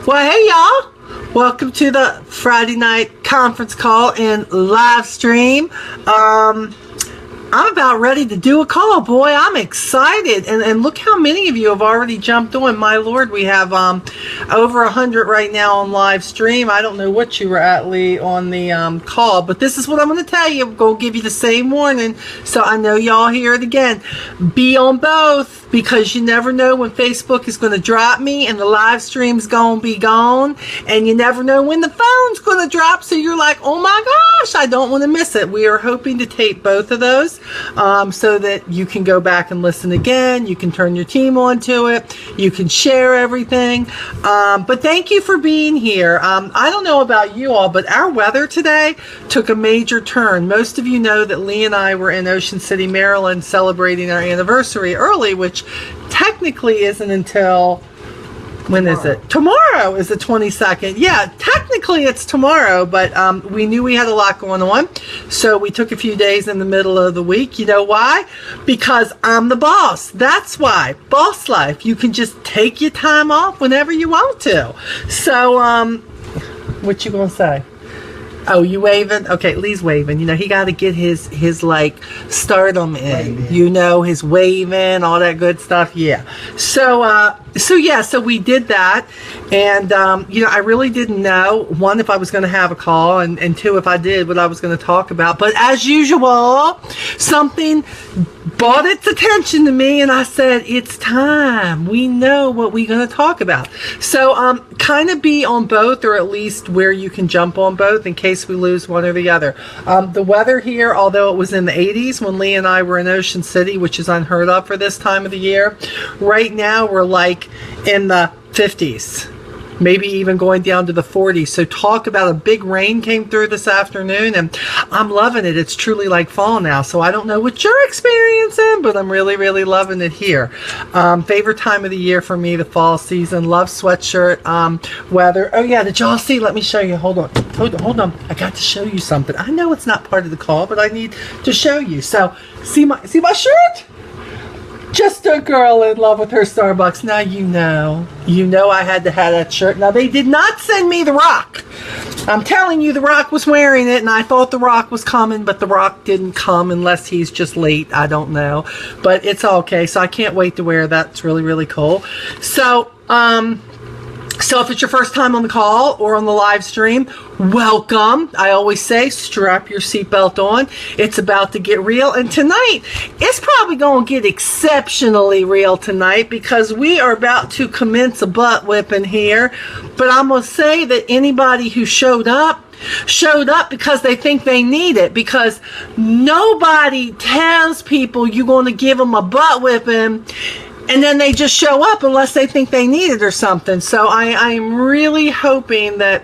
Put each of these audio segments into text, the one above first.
Well, hey y'all, welcome to the Friday night conference call and live stream. I'm about ready to do a call. Boy, I'm excited. And look how many of you have already jumped on. My Lord, we have over 100 right now on live stream. I don't know what you were at, Lee, on the call, but this is what I'm going to tell you. I'm going to give you the same warning, so I know y'all hear it again. Be on both, because you never know when Facebook is going to drop me and the live stream's going to be gone, and you never know when the phone's going to drop, so you're like, oh my gosh, I don't want to miss it. We are hoping to tape both of those. So that you can go back and listen again. You can turn your team onto it. You can share everything. But thank you for being here. I don't know about you all, but our weather today took a major turn. Most of you know that Lee and I were in Ocean City, Maryland, celebrating our anniversary early, which technically isn't until... When is it? Tomorrow is the 22nd. Yeah, technically it's tomorrow, but we knew we had a lot going on, so we took a few days in the middle of the week. You know why? Because I'm the boss. That's why. Boss life. You can just take your time off whenever you want to. So, what you gonna say? Oh, you waving? Okay, Lee's waving. You know, he got to get his like stardom in. You know, his waving, all that good stuff. Yeah. So we did that, and you know, I really didn't know, one, if I was going to have a call, and two, if I did, what I was going to talk about. But as usual, something brought its attention to me, and I said, it's time. We know what we're going to talk about. So kind of be on both, or at least where you can jump on both in case we lose one or the other. The weather here, although it was in the 80s when Lee and I were in Ocean City, which is unheard of for this time of the year, right now we're like in the 50s. Maybe even going down to the 40s. So talk about a big rain came through this afternoon, and I'm loving it. It's truly like fall now. So I don't know what you're experiencing, but I'm really, really loving it here. Favorite time of the year for me, the fall season. Love sweatshirt weather. Oh yeah, did y'all see? Let me show you. Hold on. I got to show you something. I know it's not part of the call, but I need to show you. So see my shirt? Just a girl in love with her Starbucks. Now you know I had to have that shirt. Now they did not send me The Rock. I'm telling you, The Rock was wearing it, and I thought The Rock was coming, but The Rock didn't come unless he's just late. I don't know, but it's okay. So I can't wait to wear that. It's really, really cool. So if it's your first time on the call or on the live stream, welcome. I always say, strap your seatbelt on. It's about to get real. And tonight, it's probably going to get exceptionally real tonight, because we are about to commence a butt whipping here. But I'm going to say that anybody who showed up because they think they need it, because nobody tells people you're going to give them a butt whipping and then they just show up unless they think they need it or something. So I'm really hoping that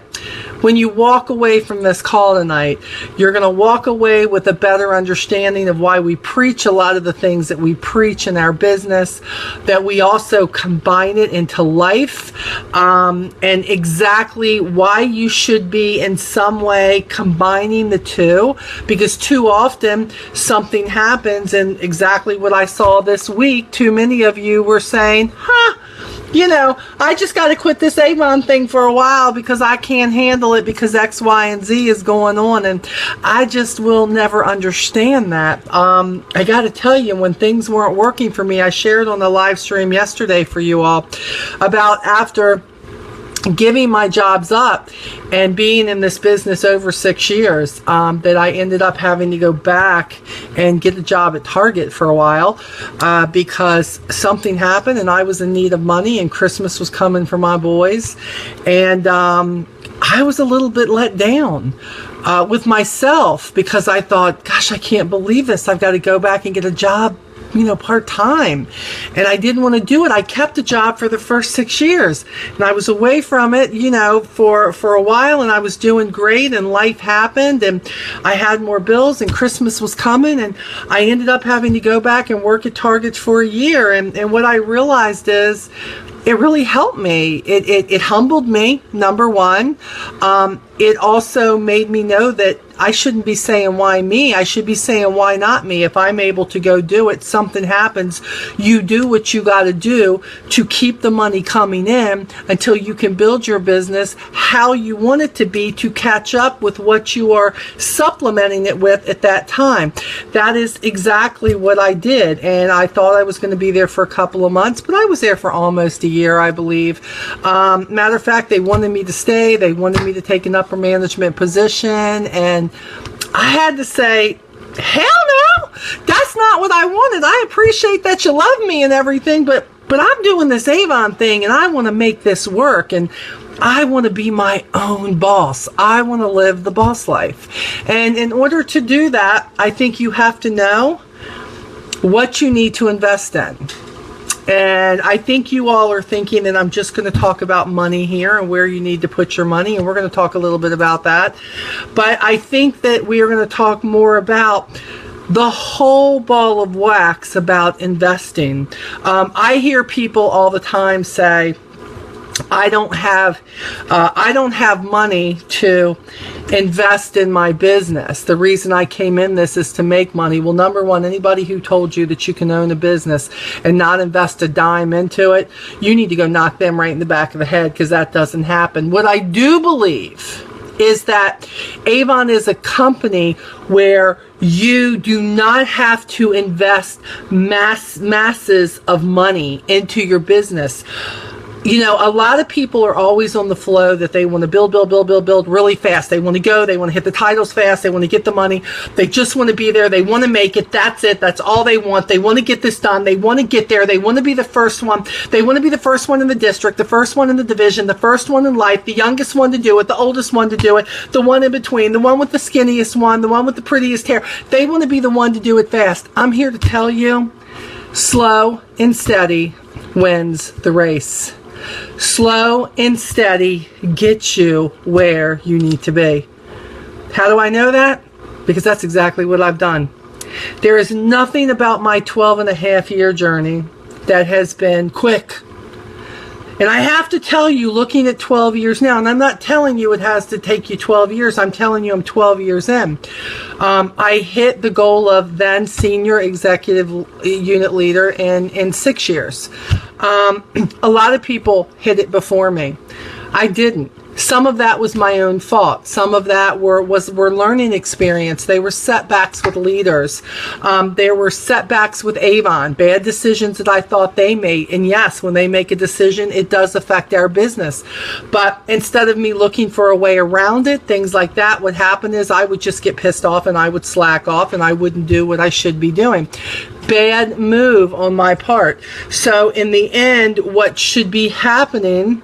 when you walk away from this call tonight, you're going to walk away with a better understanding of why we preach a lot of the things that we preach in our business, that we also combine it into life, and exactly why you should be in some way combining the two, because too often something happens, and exactly what I saw this week, too many of you were saying, you know, I just got to quit this Avon thing for a while because I can't handle it because X, Y, and Z is going on, and I just will never understand that. I got to tell you, when things weren't working for me, I shared on the live stream yesterday for you all about after giving my jobs up and being in this business over 6 years, that I ended up having to go back and get a job at Target for a while, because something happened and I was in need of money, and Christmas was coming for my boys, and I was a little bit let down with myself, because I thought, gosh, I can't believe this. I've got to go back and get a job, you know, part-time, and I didn't want to do it. I kept the job for the first 6 years, and I was away from it, you know, for a while, and I was doing great, and life happened, and I had more bills, and Christmas was coming, and I ended up having to go back and work at Target for a year, and what I realized is it really helped me. It humbled me, number one. It also made me know that I shouldn't be saying why me. I should be saying why not me. If I'm able to go do it, something happens. You do what you got to do to keep the money coming in until you can build your business how you want it to be to catch up with what you are supplementing it with at that time. That is exactly what I did. And I thought I was going to be there for a couple of months, but I was there for almost a year, I believe. Matter of fact, they wanted me to stay. They wanted me to take an upper management position, and I had to say, hell no, that's not what I wanted. I appreciate that you love me and everything, but I'm doing this Avon thing, and I want to make this work, and I want to be my own boss. I want to live the boss life. And in order to do that, I think you have to know what you need to invest in. And I think you all are thinking, and I'm just going to talk about money here and where you need to put your money, and we're going to talk a little bit about that. But I think that we are going to talk more about the whole ball of wax about investing. I hear people all the time say, I don't have money to invest in my business. The reason I came in this is to make money. Well, number one, anybody who told you that you can own a business and not invest a dime into it, you need to go knock them right in the back of the head, because that doesn't happen. What I do believe is that Avon is a company where you do not have to invest masses of money into your business. You know, a lot of people are always on the flow that they want to build really fast. They want to go, they want to hit the titles fast, they want to get the money, they just want to be there, they want to make it, that's it, that's all they want. They want to get this done, they want to get there, they want to be the first one, they want to be the first one in the district, the first one in the division, the first one in life, the youngest one to do it, the oldest one to do it, the one in between, the one with the skinniest one, the one with the prettiest hair. They want to be the one to do it fast. I'm here to tell you, slow and steady wins the race. Slow and steady gets you where you need to be. How do I know that? Because that's exactly what I've done. There is nothing about my 12-and-a-half-year journey that has been quick. And I have to tell you, looking at 12 years now, and I'm not telling you it has to take you 12 years, I'm telling you I'm 12 years in. I hit the goal of then senior executive unit leader in 6 years. A lot of people hit it before me. I didn't. Some of that was my own fault. Some of that were learning experience. They were setbacks with leaders. There were setbacks with Avon, bad decisions that I thought they made. And yes, when they make a decision, it does affect our business. But instead of me looking for a way around it, things like that, what happened is I would just get pissed off and I would slack off and I wouldn't do what I should be doing. Bad move on my part. So in the end, what should be happening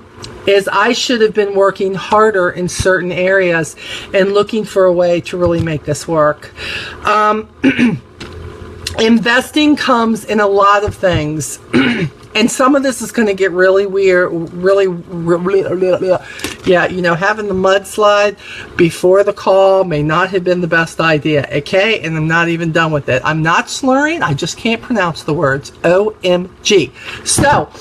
is I should have been working harder in certain areas and looking for a way to really make this work. Investing comes in a lot of things. And some of this is going to get really weird, really, yeah, you know, having the mudslide before the call may not have been the best idea, okay? And I'm not even done with it. I'm not slurring, I just can't pronounce the words. OMG. So,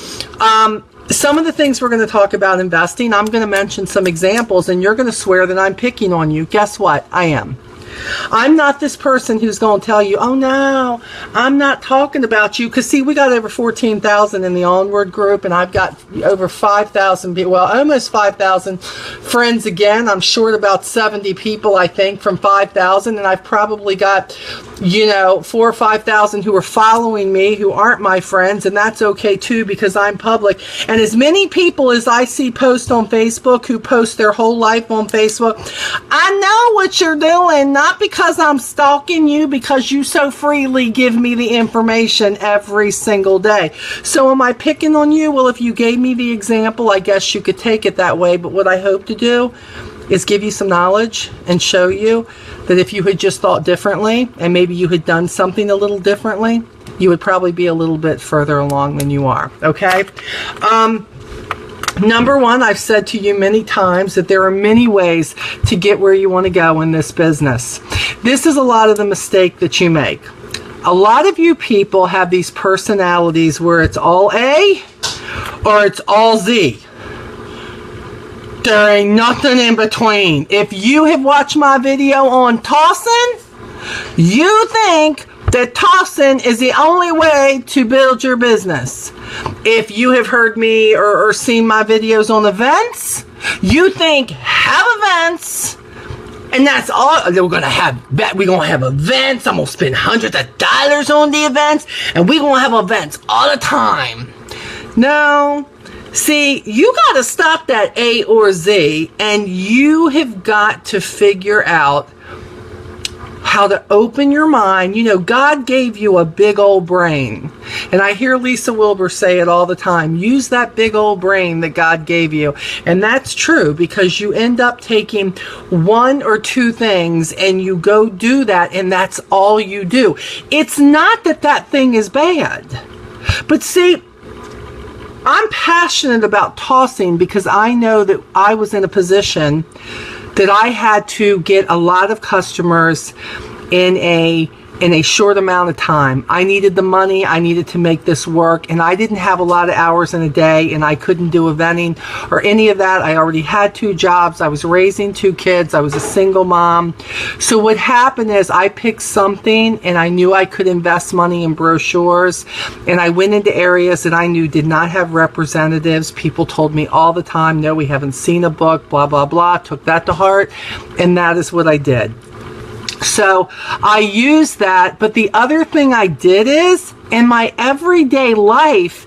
some of the things we're going to talk about investing, I'm going to mention some examples, and you're going to swear that I'm picking on you. Guess what? I am. I'm not this person who's going to tell you, oh no, I'm not talking about you. Because see, we got over 14,000 in the Onward group, and I've got over 5,000, well, almost 5,000 friends again. I'm short about 70 people, I think, from 5,000. And I've probably got, you know, 4,000 or 5,000 who are following me who aren't my friends. And that's okay too, because I'm public. And as many people as I see post on Facebook who post their whole life on Facebook, I know what you're doing. Not because I'm stalking you, because you so freely give me the information every single day. So am I picking on you? Well, if you gave me the example, I guess you could take it that way. But what I hope to do is give you some knowledge and show you that if you had just thought differently and maybe you had done something a little differently, you would probably be a little bit further along than you are. Okay? Number one, I've said to you many times that there are many ways to get where you want to go in this business. This is a lot of the mistake that you make. A lot of you people have these personalities where it's all A or it's all Z. There ain't nothing in between. If you have watched my video on tossing, you think that tossing is the only way to build your business. If you have heard me or seen my videos on events, you think have events and that's all. We're gonna have events. I'm gonna spend hundreds of dollars on the events, and we're gonna have events all the time. No. See, you got to stop that A or Z, and you have got to figure out how to open your mind. You know, God gave you a big old brain. And I hear Lisa Wilbur say it all the time. Use that big old brain that God gave you. And that's true, because you end up taking one or two things and you go do that, and that's all you do. It's not that that thing is bad. But see, I'm passionate about tossing because I know that I was in a position that I had to get a lot of customers in a short amount of time. I needed the money. I needed to make this work, and I didn't have a lot of hours in a day, and I couldn't do eventing or any of that. I already had 2 jobs. I was raising 2 kids. I was a single mom. So what happened is I picked something, and I knew I could invest money in brochures, and I went into areas that I knew did not have representatives. People told me all the time, no, we haven't seen a book, blah, blah, blah. Took that to heart, and that is what I did. So I used that, but the other thing I did is, in my everyday life,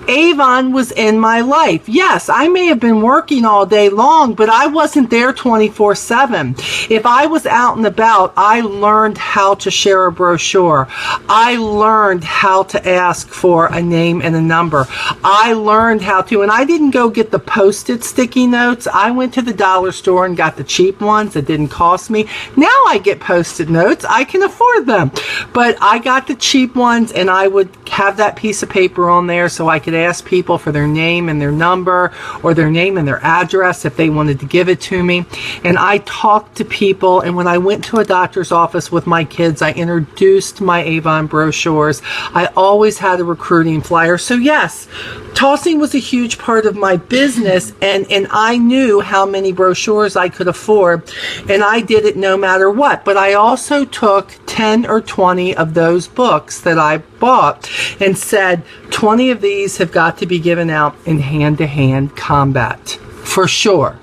Avon was in my life. Yes, I may have been working all day long, but I wasn't there 24/7. If I was out and about, I learned how to share a brochure. I learned how to ask for a name and a number. I learned how to, and I didn't go get the Post-it sticky notes. I went to the dollar store and got the cheap ones that didn't cost me. Now I get Post-it notes. I can afford them. But I got the cheap ones, and I would have that piece of paper on there so I could ask people for their name and their number, or their name and their address if they wanted to give it to me. And I talked to people, and when I went to a doctor's office with my kids, I introduced my Avon brochures. I always had a recruiting flyer. So yes, tossing was a huge part of my business, and I knew how many brochures I could afford, and I did it no matter what. But I also took 10 or 20 of those books that I bought and said, 20 of these have got to be given out in hand-to-hand combat. For sure.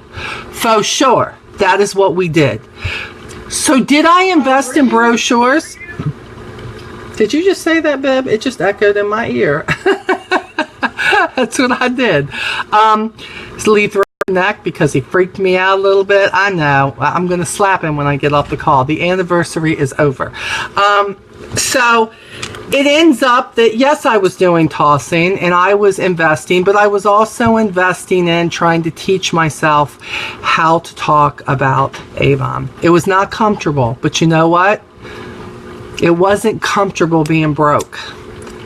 For sure. That is what we did. So did I invest in brochures? Did you just say that, Bib? It just echoed in my ear. That's what I did. Lee threw neck because he freaked me out a little bit. I know. I'm going to slap him when I get off the call. The anniversary is over. So it ends up that, yes, I was doing tossing and I was investing, but I was also investing in trying to teach myself how to talk about Avon. It was not comfortable, but you know what? It wasn't comfortable being broke.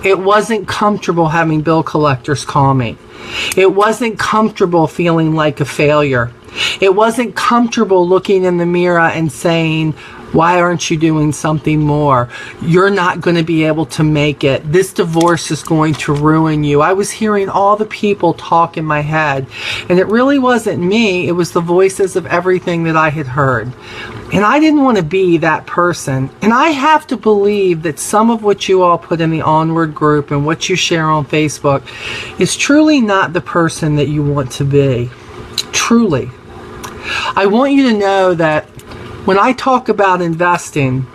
It wasn't comfortable having bill collectors call me. It wasn't comfortable feeling like a failure. It wasn't comfortable looking in the mirror and saying, why aren't you doing something more? You're not going to be able to make it. This divorce is going to ruin you. I was hearing all the people talk in my head, and it really wasn't me. It was the voices of everything that I had heard. And I didn't want to be that person. And I have to believe that some of what you all put in the Onward group and what you share on Facebook is truly not the person that you want to be. Truly. I want you to know that when I talk about investing,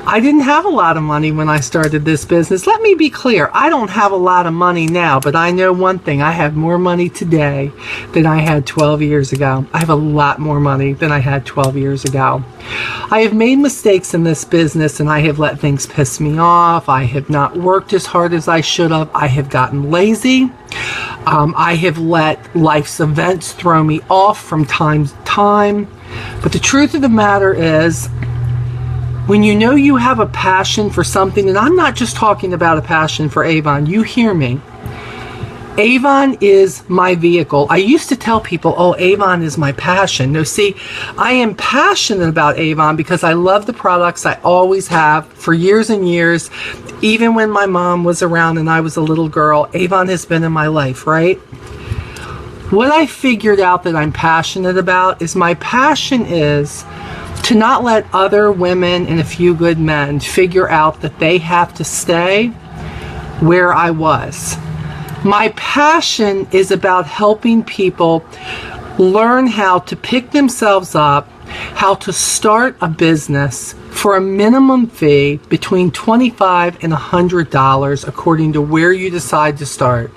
I didn't have a lot of money when I started this business. Let me be clear. I don't have a lot of money now, but I know one thing. I have more money today than I had 12 years ago. I have a lot more money than I had 12 years ago. I have made mistakes in this business, and I have let things piss me off. I have not worked as hard as I should have. I have gotten lazy. I have let life's events throw me off from time to time. But the truth of the matter is, when you know you have a passion for something, and I'm not just talking about a passion for Avon, you hear me. Avon is my vehicle. I used to tell people, oh, Avon is my passion. No, see, I am passionate about Avon because I love the products. I always have for years and years. Even when my mom was around and I was a little girl, Avon has been in my life, right? What I figured out that I'm passionate about is my passion is to not let other women and a few good men figure out that they have to stay where I was. My passion is about helping people learn how to pick themselves up, how to start a business for a minimum fee between $25 and $100 according to where you decide to start.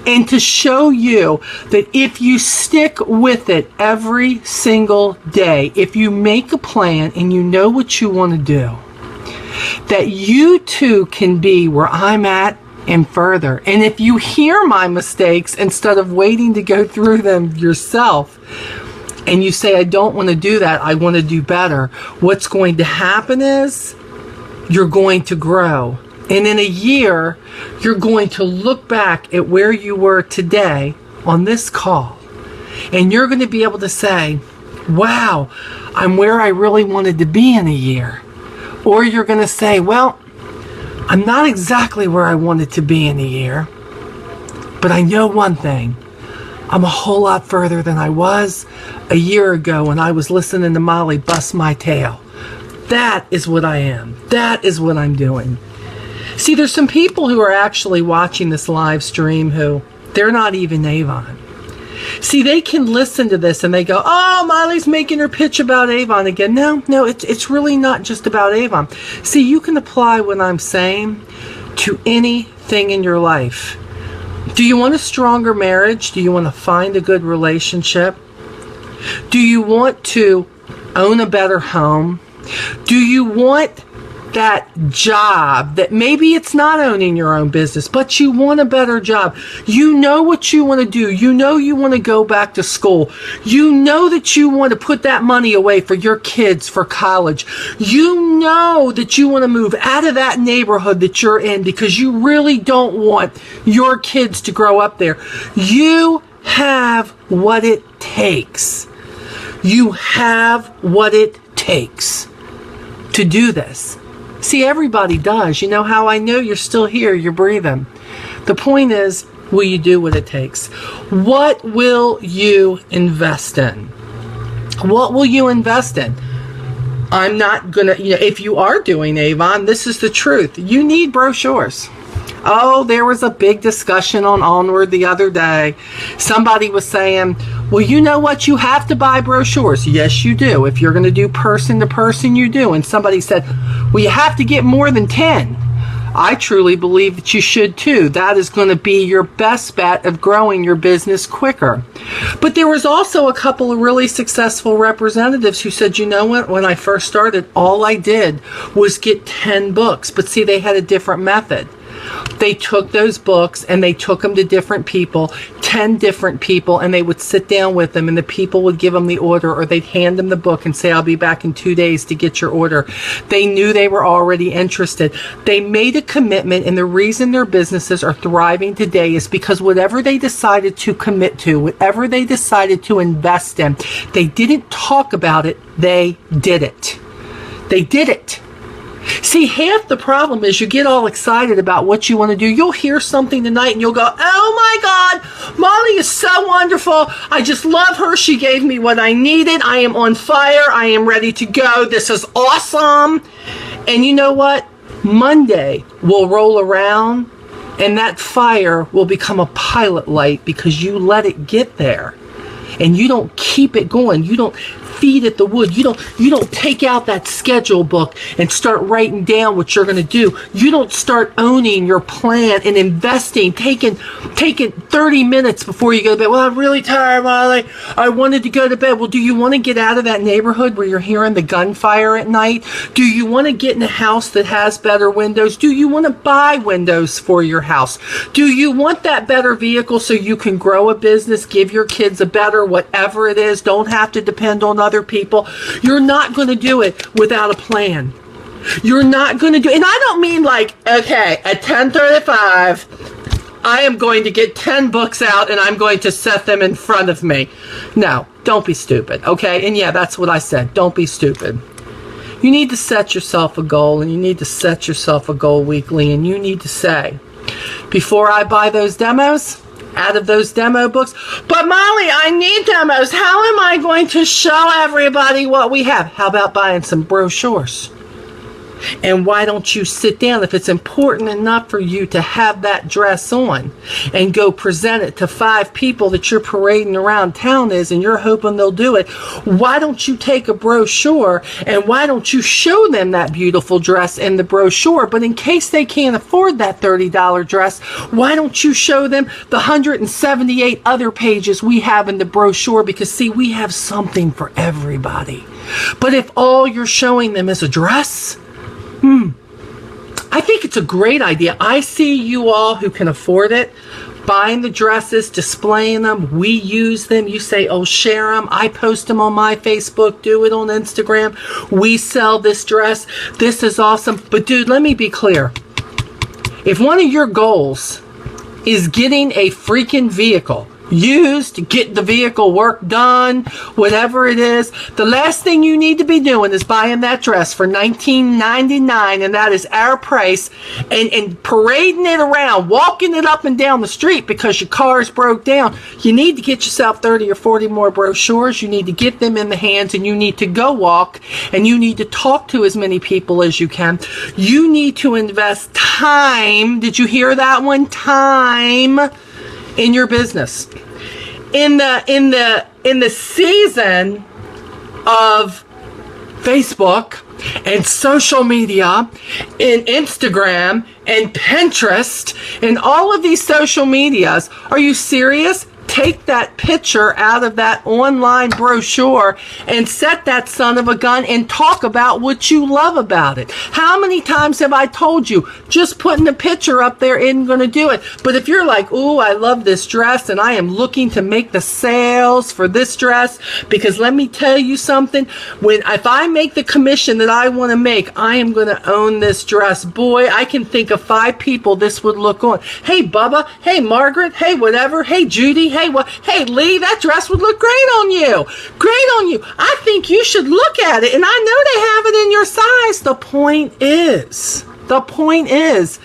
And to show you that if you stick with it every single day, if you make a plan and you know what you want to do, that you too can be where I'm at and further. And if you hear my mistakes instead of waiting to go through them yourself, and you say, I don't want to do that, I want to do better, what's going to happen is you're going to grow. And in a year, you're going to look back at where you were today on this call. And you're going to be able to say, wow, I'm where I really wanted to be in a year. Or you're going to say, well, I'm not exactly where I wanted to be in a year, but I know one thing. I'm a whole lot further than I was a year ago when I was listening to Molly bust my tail. That is what I am. That is what I'm doing. See, there's some people who are actually watching this live stream who they're not even Avon. See, they can listen to this and they go, oh, Molly's making her pitch about Avon again. No, it's really not just about Avon. See, you can apply what I'm saying to anything in your life. Do you want a stronger marriage? Do you want to find a good relationship? Do you want to own a better home? Do you want that job that maybe it's not owning your own business, but you want a better job? You know what you want to do. You know you want to go back to school. You know that you want to put that money away for your kids for college. You know that you want to move out of that neighborhood that you're in because you really don't want your kids to grow up there. You have what it takes. You have what it takes to do this. See, everybody does. You know how I know you're still here? You're breathing. The point is, will you do what it takes? What will you invest in? What will you invest in? I'm not going to, if you are doing Avon, this is the truth. You need brochures. Oh, there was a big discussion on Onward the other day. Somebody was saying, well, you know what? You have to buy brochures. Yes, you do. If you're going to do person to person, you do. And somebody said, well, you have to get more than 10. I truly believe that you should too. That is going to be your best bet of growing your business quicker. But there was also a couple of really successful representatives who said, you know what? When I first started, all I did was get 10 books. But see, they had a different method. They took those books and they took them to different people, 10 different people, and they would sit down with them and the people would give them the order, or they'd hand them the book and say, I'll be back in 2 days to get your order. They knew they were already interested. They made a commitment, and the reason their businesses are thriving today is because whatever they decided to commit to, whatever they decided to invest in, they didn't talk about it, they did it. They did it. See, half the problem is you get all excited about what you want to do. You'll hear something tonight and you'll go, oh my God, Molly is so wonderful. I just love her. She gave me what I needed. I am on fire. I am ready to go. This is awesome. And you know what? Monday will roll around and that fire will become a pilot light because you let it get there. And you don't keep it going. You don't feed it the wood. You don't take out that schedule book and start writing down what you're going to do. You don't start owning your plan and investing, taking 30 minutes before you go to bed. Well, I'm really tired, Molly. I wanted to go to bed. Well, do you want to get out of that neighborhood where you're hearing the gunfire at night? Do you want to get in a house that has better windows? Do you want to buy windows for your house? Do you want that better vehicle so you can grow a business, give your kids a better whatever it is, don't have to depend on other people? You're not going to do it without a plan. You're not going to do, and I don't mean like, okay, at 10:35, I am going to get 10 books out and I'm going to set them in front of me. No, don't be stupid, okay? And yeah, that's what I said. Don't be stupid. You need to set yourself a goal, and you need to set yourself a goal weekly, and you need to say, before I buy those demos, out of those demo books, but Molly, I need demos. How am I going to show everybody what we have? How about buying some brochures? And why don't you sit down, if it's important enough for you to have that dress on, and go present it to 5 people that you're parading around town and you're hoping they'll do it. Why don't you take a brochure and why don't you show them that beautiful dress in the brochure? But in case they can't afford that $30 dress, why don't you show them the 178 other pages we have in the brochure? Because see, we have something for everybody. But if all you're showing them is a dress, I think it's a great idea. I see you all who can afford it buying the dresses, displaying them. We use them. You say, oh, share them. I post them on my Facebook. Do it on Instagram. We sell this dress. This is awesome. But dude, let me be clear. If one of your goals is getting a freaking vehicle used to get the vehicle work done, whatever it is, the last thing you need to be doing is buying that dress for $19.99, and that is our price, and parading it around, walking it up and down the street because your car's broke down. You need to get yourself 30 or 40 more brochures. You need to get them in the hands, and you need to go walk, and you need to talk to as many people as you can. You need to invest time. Did you hear that one? Time in your business. In the season of Facebook and social media and Instagram and Pinterest and all of these social medias, are you serious? Take that picture out of that online brochure and set that son of a gun and talk about what you love about it. How many times have I told you, just putting the picture up there isn't going to do it? But if you're like, ooh, I love this dress and I am looking to make the sales for this dress, because let me tell you something, if I make the commission that I want to make, I am going to own this dress. Boy, I can think of 5 people this would look on. Hey, Bubba. Hey, Margaret. Hey, whatever. Hey, Judy. Hey, Lee, that dress would look great on you. Great on you. I think you should look at it. And I know they have it in your size. The point is,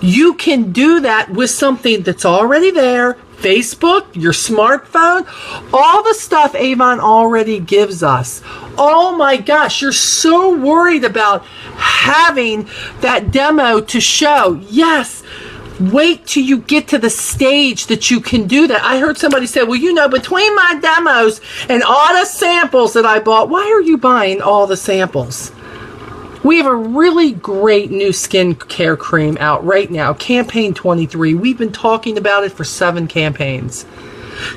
you can do that with something that's already there. Facebook, your smartphone, all the stuff Avon already gives us. Oh my gosh, you're so worried about having that demo to show. Yes. Wait till you get to the stage that you can do that. I heard somebody say, well, you know, between my demos and all the samples that I bought, why are you buying all the samples? We have a really great new skincare cream out right now, Campaign 23. We've been talking about it for 7 campaigns.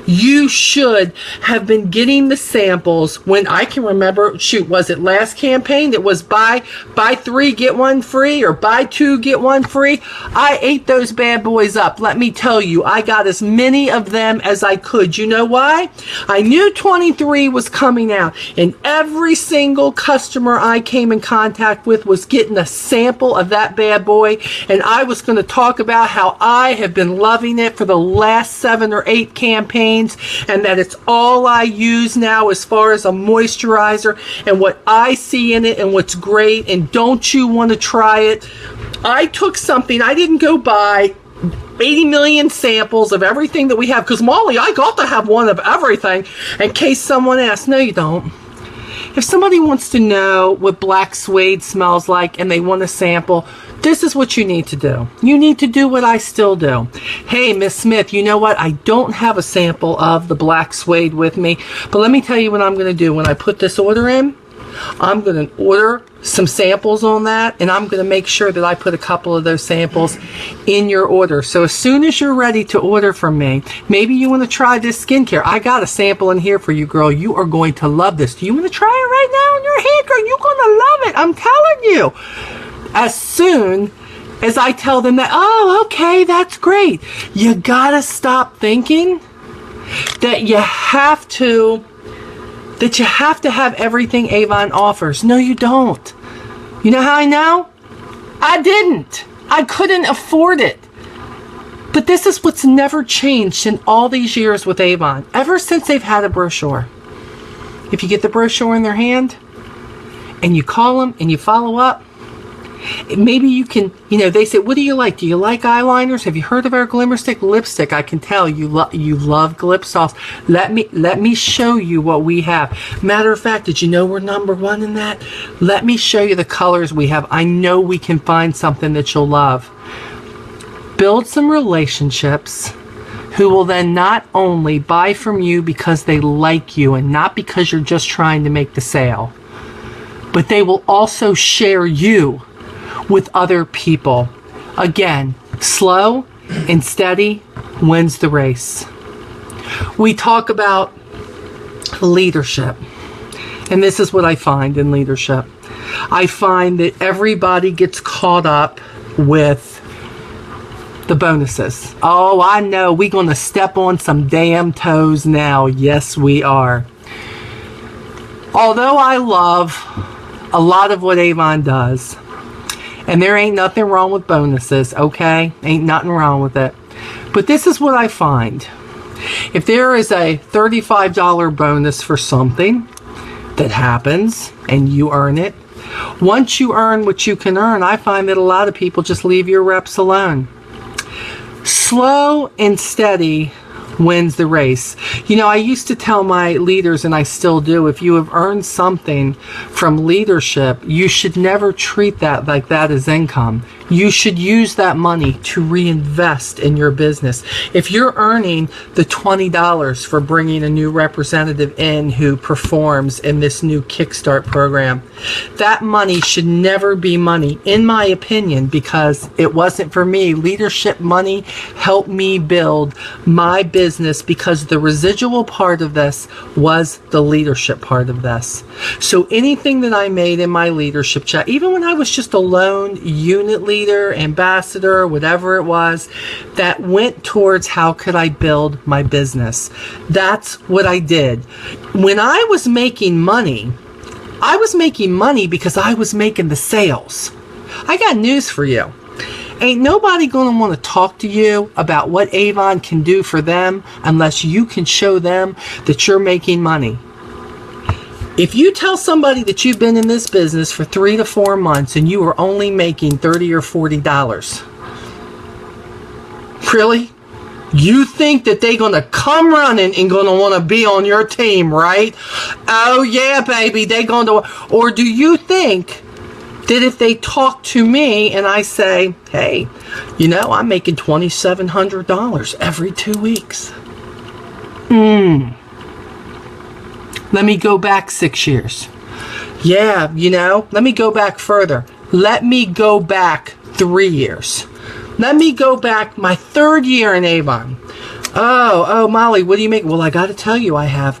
You should have been getting the samples when I can remember, was it last campaign that was buy 3, get 1 free, or buy 2, get 1 free? I ate those bad boys up. Let me tell you, I got as many of them as I could. You know why? I knew 23 was coming out, and every single customer I came in contact with was getting a sample of that bad boy, and I was going to talk about how I have been loving it for the last 7 or 8 campaigns, and that it's all I use now as far as a moisturizer, and what I see in it and what's great. And don't you want to try it? I took something, I didn't go buy 80 million samples of everything that we have, because Molly, I got to have one of everything in case someone asks. No, you don't. If somebody wants to know what black suede smells like and they want a sample, this is what you need to do. You need to do what I still do. Hey, Miss Smith, you know what? I don't have a sample of the black suede with me, but let me tell you what I'm going to do. When I put this order in, I'm going to order some samples on that, and I'm going to make sure that I put a couple of those samples in your order. So as soon as you're ready to order from me, maybe you want to try this skincare. I got a sample in here for you, girl. You are going to love this. Do you want to try it right now on your hand, girl? You're going to love it. I'm telling you. As soon as I tell them that, oh, okay, that's great. You got to stop thinking that you have to have everything Avon offers. No, you don't. You know how I know? I didn't. I couldn't afford it. But this is what's never changed in all these years with Avon, ever since they've had a brochure. If you get the brochure in their hand and you call them and you follow up, maybe you can, they say, what do you like? Do you like eyeliners? Have you heard of our Glimmer Stick lipstick? I can tell you love Glipsoft. Let me show you what we have. Matter of fact, did you know we're #1 in that? Let me show you the colors we have. I know we can find something that you'll love. Build some relationships who will then not only buy from you because they like you and not because you're just trying to make the sale, but they will also share you with other people. Again, slow and steady wins the race. We talk about leadership, and this is what I find in leadership. I find that everybody gets caught up with the bonuses. Oh, I know, we're going to step on some damn toes now. Yes, we are. Although I love a lot of what Avon does, and there ain't nothing wrong with bonuses, okay? Ain't nothing wrong with it. But this is what I find. If there is a $35 bonus for something that happens and you earn it, once you earn what you can earn, I find that a lot of people just leave your reps alone. Slow and steady wins the race. I used to tell my leaders, and I still do, if you have earned something from leadership, you should never treat that like that as income. You should use that money to reinvest in your business. If you're earning the $20 for bringing a new representative in who performs in this new Kickstart program, that money should never be money, in my opinion, because it wasn't for me. Leadership money helped me build my business because the residual part of this was the leadership part of this. So anything that I made in my leadership chat, even when I was just a lone unit leader, ambassador, whatever it was, that went towards how could I build my business. That's what I did. When I was making money because I was making the sales. I got news for you. Ain't nobody going to want to talk to you about what Avon can do for them unless you can show them that you're making money. If you tell somebody that you've been in this business for 3 to 4 months and you are only making $30 or $40, really? You think that they're going to come running and going to want to be on your team, right? Oh yeah, baby, they going to. Or do you think that if they talk to me and I say, hey, I'm making $2,700 every 2 weeks. Let me go back 6 years. Yeah, let me go back further. Let me go back 3 years. Let me go back my 3rd year in Avon. Oh, Molly, what do you make? Well, I got to tell you, I have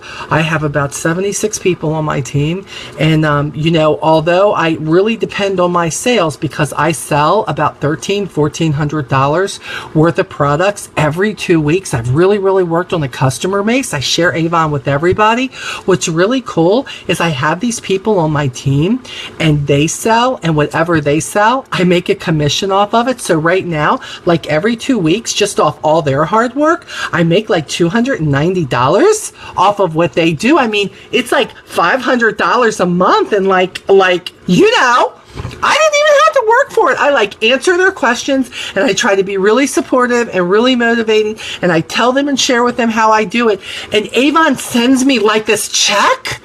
about 76 people on my team. And, although I really depend on my sales because I sell about $1,400 worth of products every 2 weeks. I've really, really worked on the customer base. I share Avon with everybody. What's really cool is I have these people on my team and they sell, and whatever they sell, I make a commission off of it. So right now, like every 2 weeks, just off all their hard work, I make like $290 off of what they do. I mean, it's like $500 a month, and I didn't even have to work for it. I answer their questions, and I try to be really supportive and really motivating, and I tell them and share with them how I do it. And Avon sends me this check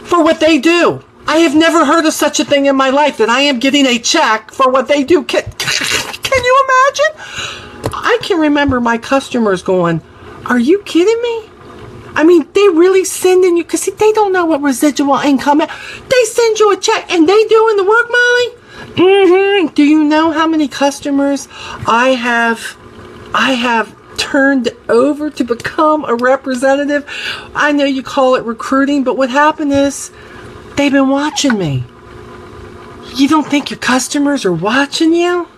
for what they do. I have never heard of such a thing in my life, that I am getting a check for what they do. Can you imagine? I can remember my customers going, are you kidding me? I mean, they really sending you, because they don't know what residual income is. They send you a check and they doing the work, Molly? Do you know how many customers I have turned over to become a representative? I know you call it recruiting, but what happened is they've been watching me. You don't think your customers are watching you?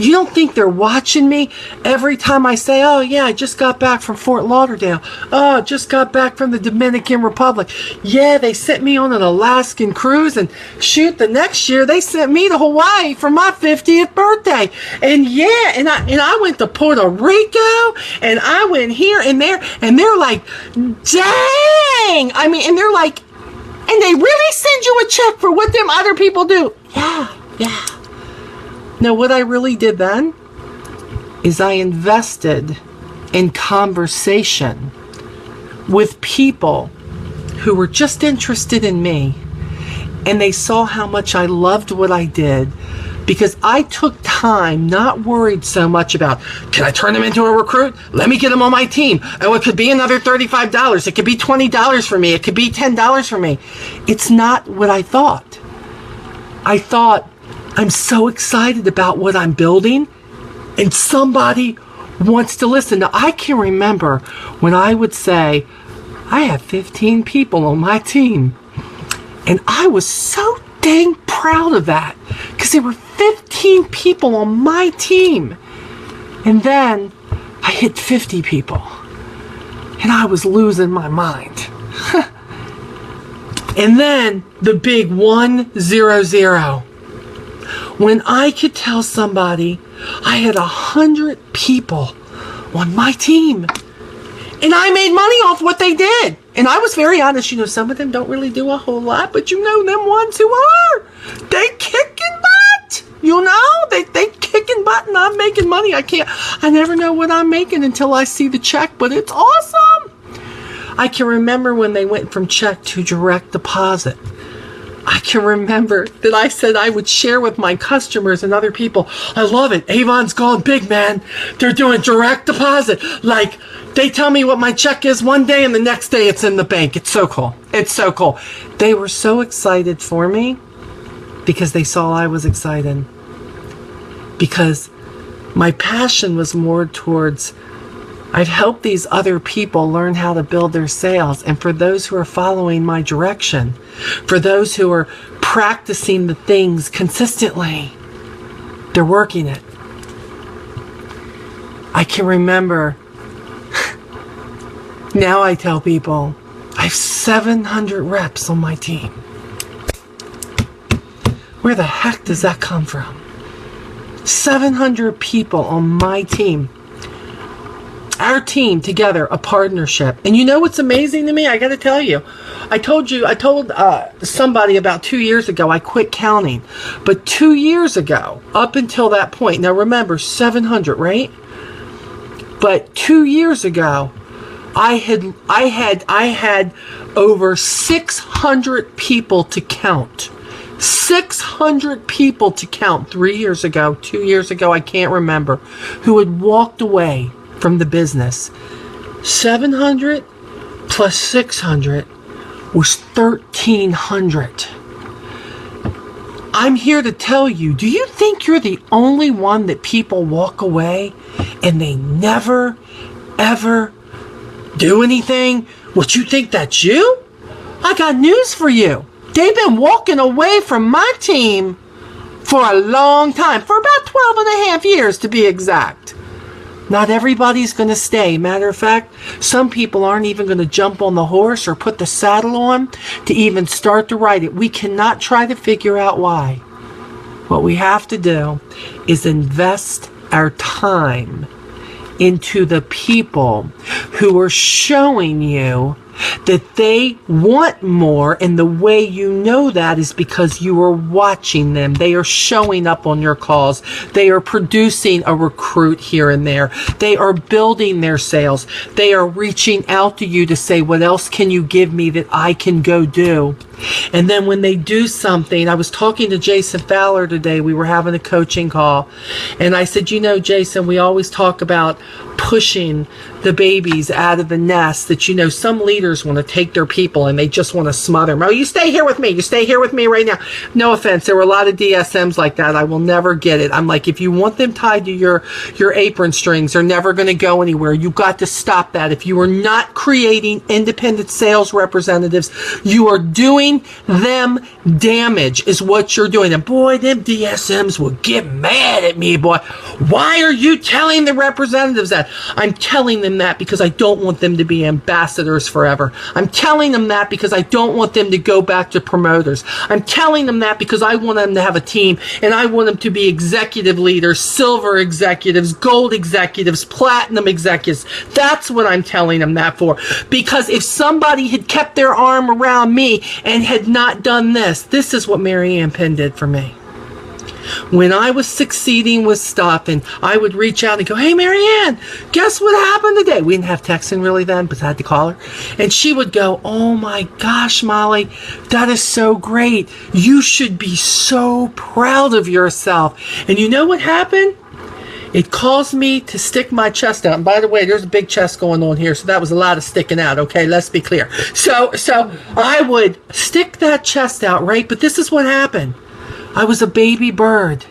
You don't think they're watching me every time I say, oh yeah, I just got back from Fort Lauderdale. Oh, just got back from the Dominican Republic. Yeah, they sent me on an Alaskan cruise, and shoot, the next year they sent me to Hawaii for my 50th birthday. And yeah, and I went to Puerto Rico, and I went here and there, and they're like, dang! I mean, and they're like, and they really send you a check for what them other people do. Yeah. Now, what I really did then is I invested in conversation with people who were just interested in me, and they saw how much I loved what I did, because I took time, not worried so much about, can I turn them into a recruit? Let me get them on my team. Oh, it could be another $35. It could be $20 for me. It could be $10 for me. It's not what I thought. I thought, I'm so excited about what I'm building, and somebody wants to listen. Now, I can remember when I would say, I have 15 people on my team, and I was so dang proud of that, because there were 15 people on my team. And then I hit 50 people, and I was losing my mind. And then the big 100. When I could tell somebody I had 100 people on my team, and I made money off what they did. And I was very honest. You know, some of them don't really do a whole lot, but you know them ones who are. They kicking butt. You know, they kicking butt, and I'm making money. I never know what I'm making until I see the check, but it's awesome. I can remember when they went from check to direct deposit. I can remember that I said I would share with my customers and other people, I love it. Avon's gone big, man. They're doing direct deposit. Like, they tell me what my check is one day, and the next day it's in the bank. It's so cool. It's so cool. They were so excited for me because they saw I was excited. Because my passion was more towards, I've helped these other people learn how to build their sales. And for those who are following my direction, for those who are practicing the things consistently, they're working it. I can remember, now I tell people, I have 700 reps on my team. Where the heck does that come from? 700 people on my team. Our team together, a partnership. And you know what's amazing to me? I got to tell you. I told somebody about 2 years ago, I quit counting. But 2 years ago, up until that point, now remember, 700, right? But 2 years ago, I had over 600 people to count. 600 people to count 3 years ago, 2 years ago, I can't remember, who had walked away from the business. 700 plus 600 was 1,300. I'm here to tell you, do you think you're the only one that people walk away and they never, ever do anything? What, you think that's you? I got news for you. They've been walking away from my team for a long time, for about 12 and a half years to be exact. Not everybody's going to stay. Matter of fact, some people aren't even going to jump on the horse or put the saddle on to even start to ride it. We cannot try to figure out why. What we have to do is invest our time into the people who are showing you that they want more, and the way you know that is because you are watching them. They are showing up on your calls. They are producing a recruit here and there. They are building their sales. They are reaching out to you to say, what else can you give me that I can go do? And then when they do something, I was talking to Jason Fowler today. We were having a coaching call, and I said, you know, Jason, we always talk about pushing the babies out of the nest, that, you know, some leaders want to take their people and they just want to smother them. Oh, you stay here with me. You stay here with me right now. No offense. There were a lot of DSMs like that. I will never get it. I'm like, if you want them tied to your apron strings, they're never going to go anywhere. You got to stop that. If you are not creating independent sales representatives, you are doing them damage, is what you're doing. And boy, them DSMs will get mad at me, boy. Why are you telling the representatives that? I'm telling them that because I don't want them to be ambassadors forever. I'm telling them that because I don't want them to go back to promoters. I'm telling them that because I want them to have a team, and I want them to be executive leaders, silver executives, gold executives, platinum executives. That's what I'm telling them that for. Because if somebody had kept their arm around me and had not done this, this is what Mary Ann Penn did for me. When I was succeeding with stuff, and I would reach out and go, hey, Mary Ann, guess what happened today? We didn't have texting really then, but I had to call her. And she would go, oh my gosh, Molly, that is so great. You should be so proud of yourself. And you know what happened? It caused me to stick my chest out. And by the way, there's a big chest going on here, so that was a lot of sticking out, okay? Let's be clear. So I would stick that chest out, right? But this is what happened. I was a baby bird,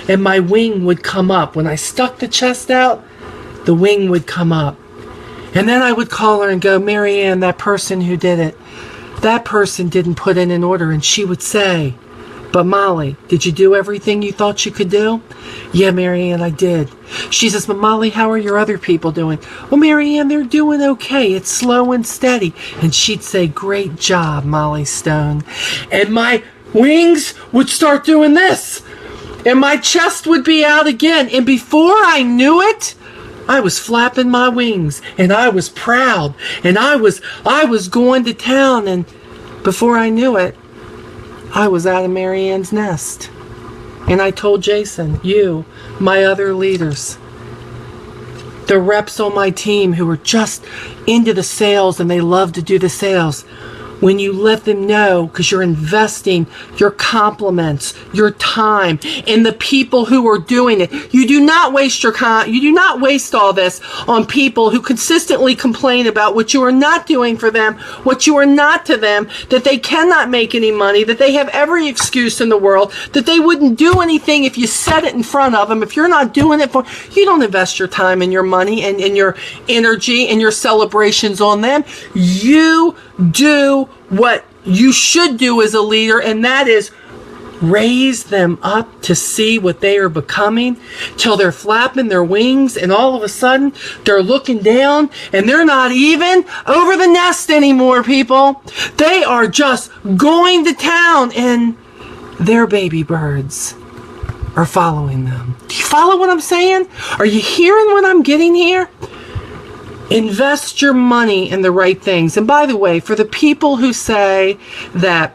and my wing would come up. When I stuck the chest out, the wing would come up. And then I would call her and go, Mary Ann, that person who did it, that person didn't put in an order. And she would say, but Molly, did you do everything you thought you could do? Yeah, Mary Ann, I did. She says, but Molly, how are your other people doing? Well, Mary Ann, they're doing okay. It's slow and steady. And she'd say, great job, Molly Stone. And my wings would start doing this, and my chest would be out again, and before I knew it, I was flapping my wings, and I was proud, and I was going to town, and before I knew it, I was out of Mary Ann's nest. And I told Jason, you, my other leaders, the reps on my team who were just into the sales and they love to do the sales, when you let them know, because you're investing your compliments, your time in the people who are doing it. You do not waste you do not waste all this on people who consistently complain about what you are not doing for them, what you are not to them, that they cannot make any money, that they have every excuse in the world, that they wouldn't do anything if you said it in front of them. If you're not doing it for, you don't invest your time and your money and your energy and your celebrations on them. You do what you should do as a leader, and that is raise them up to see what they are becoming, till they're flapping their wings, and all of a sudden they're looking down and they're not even over the nest anymore, people. They are just going to town, and their baby birds are following them. Do you follow what I'm saying? Are you hearing what I'm getting here? Invest your money in the right things. And by the way, for the people who say that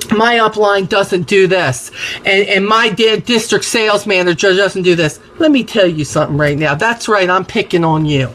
my upline doesn't do this, and my district sales manager doesn't do this, let me tell you something right now. That's right, I'm picking on you.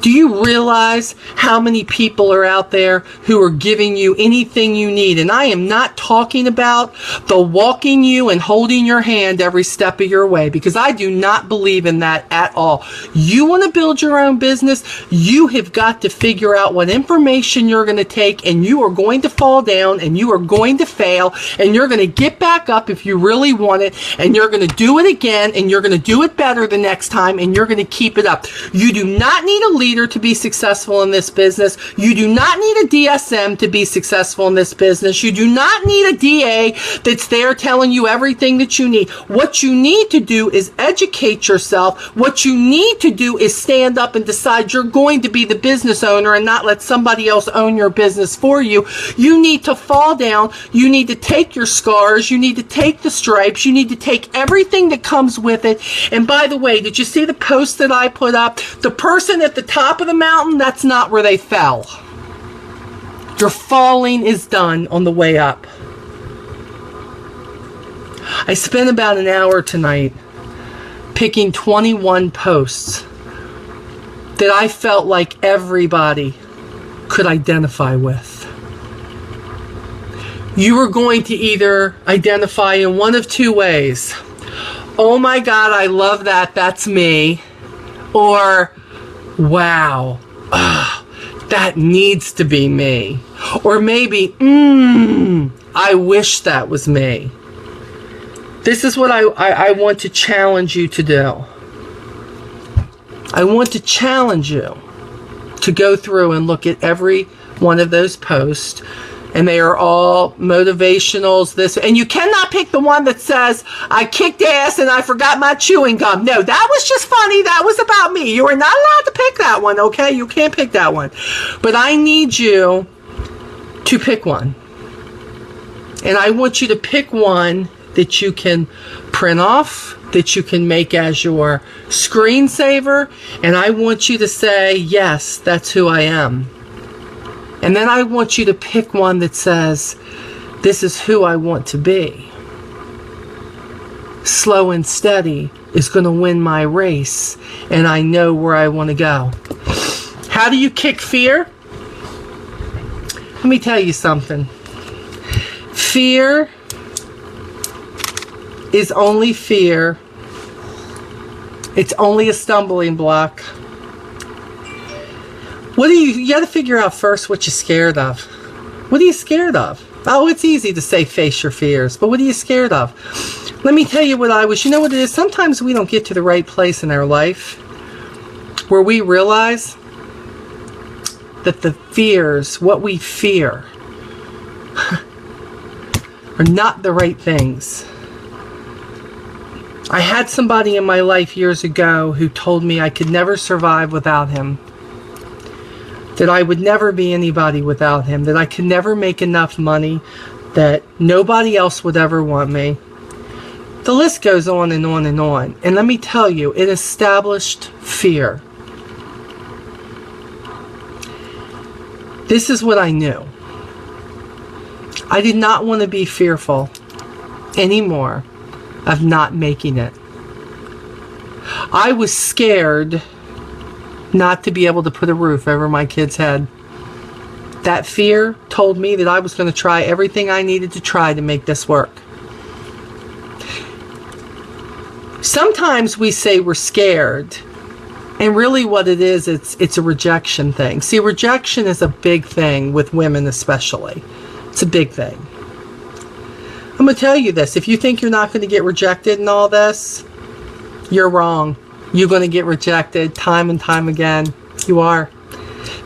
Do you realize how many people are out there who are giving you anything you need? And I am not talking about the walking you and holding your hand every step of your way, because I do not believe in that at all. You want to build your own business, you have got to figure out what information you're going to take, and you are going to fall down, and you are going to fail, and you're going to get back up if you really want it, and you're going to do it again, and you're going to do it better the next time, and you're going to keep it up. You do not need a leader to be successful in this business. You do not need a DSM to be successful in this business. You do not need a DA that's there telling you everything that you need. What you need to do is educate yourself. What you need to do is stand up and decide you're going to be the business owner and not let somebody else own your business for you. You need to fall down. You need to take your scars. You need to take the stripes. You need to take everything that comes with it. And by the way, did you see the post that I put up? The person at the top of the mountain, that's not where they fell. Your falling is done on the way up. I spent about an hour tonight picking 21 posts that I felt like everybody could identify with. You are going to either identify in one of two ways. Oh my God, I love that. That's me. Or, wow, that needs to be me. Or maybe, I wish that was me. This is what I want to challenge you to do. I want to challenge you to go through and look at every one of those posts, and they are all motivationals. And you cannot pick the one that says, I kicked ass and I forgot my chewing gum. No, that was just funny. That was about me. You are not allowed to pick that one, okay? You can't pick that one. But I need you to pick one. And I want you to pick one that you can print off, that you can make as your screensaver, and I want you to say, yes, that's who I am. And then I want you to pick one that says, this is who I want to be. Slow and steady is going to win my race, and I know where I want to go. How do you kick fear? Let me tell you something. Fear is only fear. It's only a stumbling block. You got to figure out first what you're scared of. What are you scared of? Oh, it's easy to say face your fears, but what are you scared of? Let me tell you what I was. You know what it is? Sometimes we don't get to the right place in our life where we realize that the fears, what we fear, are not the right things. I had somebody in my life years ago who told me I could never survive without him. That I would never be anybody without him. That I could never make enough money. That nobody else would ever want me. The list goes on and on and on. And let me tell you, it established fear. This is what I knew. I did not want to be fearful anymore of not making it. I was scared not to be able to put a roof over my kid's head. That fear told me that I was going to try everything I needed to try to make this work. Sometimes we say we're scared, and really what it is, it's a rejection thing. See, rejection is a big thing with women especially. It's a big thing. I'm going to tell you this. If you think you're not going to get rejected in all this, you're wrong. You're going to get rejected time and time again. You are.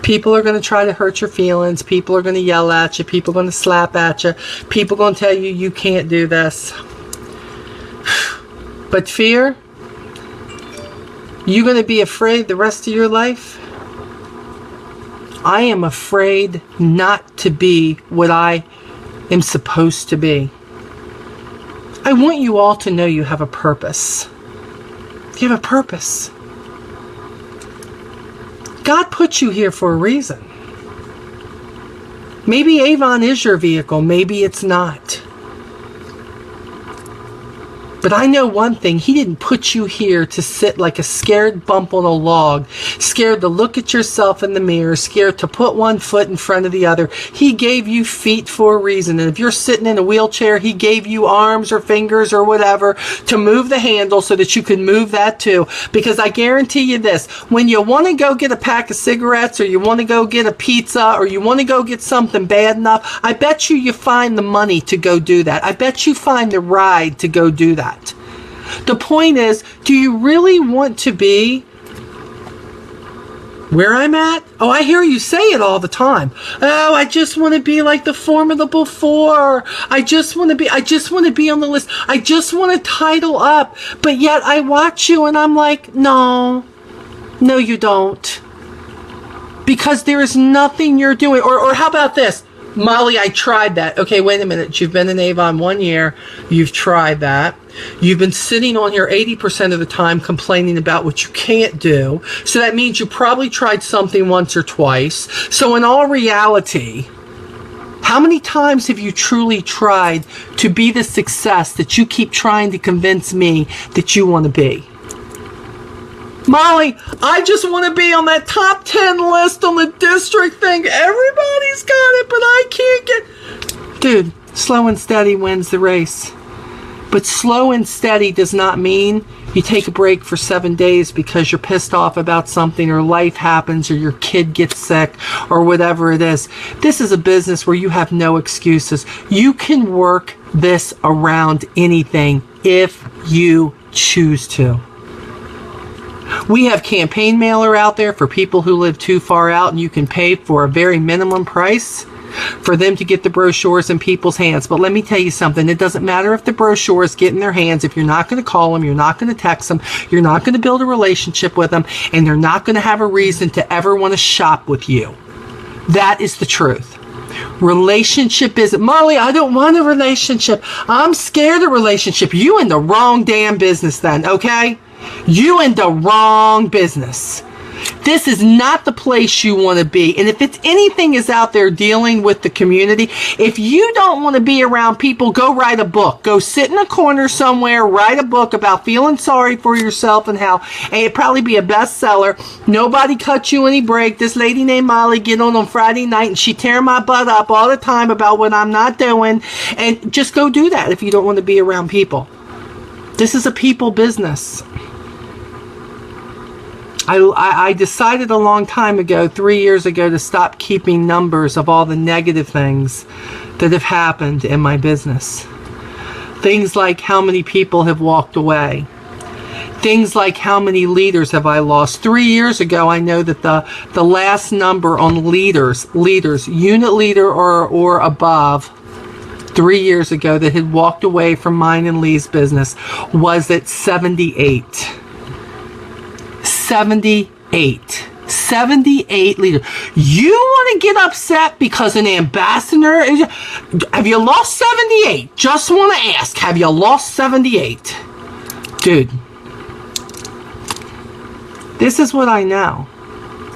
People are going to try to hurt your feelings. People are going to yell at you. People are going to slap at you. People are going to tell you you can't do this. But fear, you're going to be afraid the rest of your life? I am afraid not to be what I am supposed to be. I want you all to know you have a purpose. You have a purpose. God put you here for a reason. Maybe Avon is your vehicle. Maybe it's not. But I know one thing. He didn't put you here to sit like a scared bump on a log, scared to look at yourself in the mirror, scared to put one foot in front of the other. He gave you feet for a reason. And if you're sitting in a wheelchair, he gave you arms or fingers or whatever to move the handle so that you can move that too. Because I guarantee you this, when you want to go get a pack of cigarettes or you want to go get a pizza or you want to go get something bad enough, I bet you find the money to go do that. I bet you find the ride to go do that. The point is, do you really want to be where I'm at? Oh, I hear you say it all the time. Oh, I just want to be like the Formidable Four. I just want to be on the list. I just want to title up. But yet I watch you and I'm like, no, you don't. Because there is nothing you're doing. Or how about this? Molly, I tried that. Okay, wait a minute. You've been in Avon 1 year. You've tried that. You've been sitting on here 80% of the time complaining about what you can't do. So that means you probably tried something once or twice. So in all reality, how many times have you truly tried to be the success that you keep trying to convince me that you want to be? Molly, I just want to be on that top 10 list on the district thing. Everybody's got it, but I can't get... Dude, slow and steady wins the race. But slow and steady does not mean you take a break for 7 days because you're pissed off about something, or life happens, or your kid gets sick, or whatever it is. This is a business where you have no excuses. You can work this around anything if you choose to. We have campaign mailer out there for people who live too far out, and you can pay for a very minimum price for them to get the brochures in people's hands. But let me tell you something. It doesn't matter if the brochures get in their hands if you're not going to call them, you're not going to text them, you're not going to build a relationship with them, and they're not going to have a reason to ever want to shop with you. That is the truth. Relationship isn't, Molly, I don't want a relationship. I'm scared of relationship. You in the wrong damn business then, okay? You in the wrong business. This is not the place you want to be. And if it's anything is out there dealing with the community, if you don't want to be around people, go write a book. Go sit in a corner somewhere, write a book about feeling sorry for yourself and how, and it'd probably be a bestseller. Nobody cut you any break. This lady named Molly get on Friday night and she tear my butt up all the time about what I'm not doing. And just go do that if you don't want to be around people. This is a people business. I decided a long time ago, 3 years ago, to stop keeping numbers of all the negative things that have happened in my business. Things like how many people have walked away. Things like how many leaders have I lost. 3 years ago, I know that the last number on leaders, unit leader or above, 3 years ago that had walked away from mine and Lee's business was at 78. 78 leaders. You want to get upset because an ambassador is... Have you lost 78? Just want to ask, have you lost 78? Dude, this is what I know.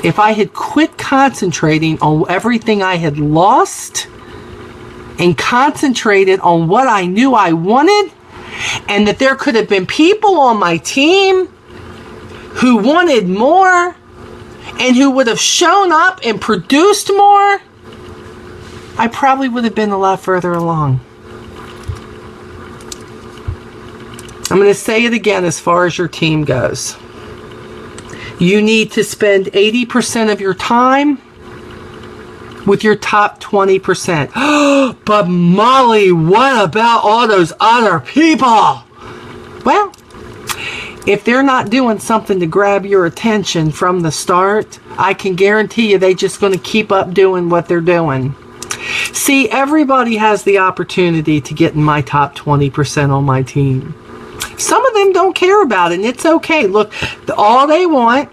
If I had quit concentrating on everything I had lost and concentrated on what I knew I wanted, and that there could have been people on my team who wanted more and who would have shown up and produced more, I probably would have been a lot further along. I'm going to say it again as far as your team goes. You need to spend 80% of your time with your top 20%. But Molly, what about all those other people? Well, if they're not doing something to grab your attention from the start, I can guarantee you they're just going to keep up doing what they're doing. See, everybody has the opportunity to get in my top 20% on my team. Some of them don't care about it, and it's okay. Look, all they want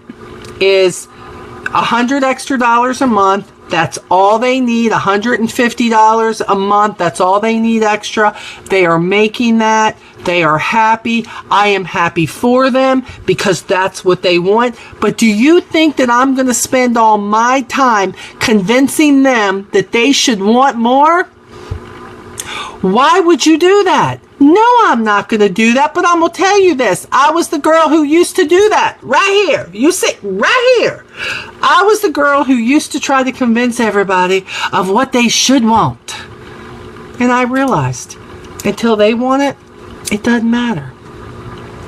is $100 extra a month. That's all they need. $150 a month. That's all they need extra. They are making that. They are happy. I am happy for them because that's what they want. But do you think that I'm going to spend all my time convincing them that they should want more? Why would you do that? No, I'm not going to do that, but I'm going to tell you this. I was the girl who used to do that. Right here. You see, right here. I was the girl who used to try to convince everybody of what they should want. And I realized, until they want it, it doesn't matter.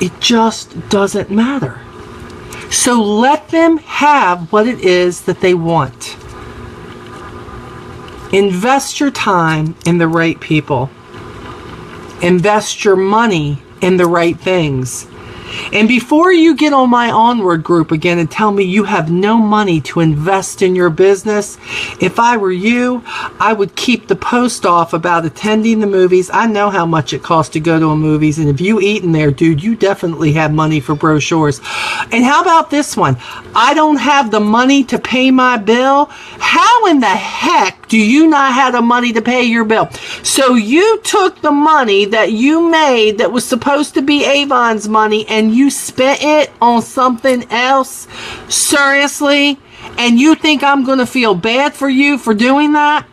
It just doesn't matter. So let them have what it is that they want. Invest your time in the right people. Invest your money in the right things. And before you get on my Onward group again and tell me you have no money to invest in your business, if I were you, I would keep the post off about attending the movies. I know how much it costs to go to a movies, and if you eat in there, dude, you definitely have money for brochures. And how about this one? I don't have the money to pay my bill. How in the heck do you not have the money to pay your bill? So you took the money that you made that was supposed to be Avon's money and you spent it on something else? Seriously? And you think I'm going to feel bad for you for doing that?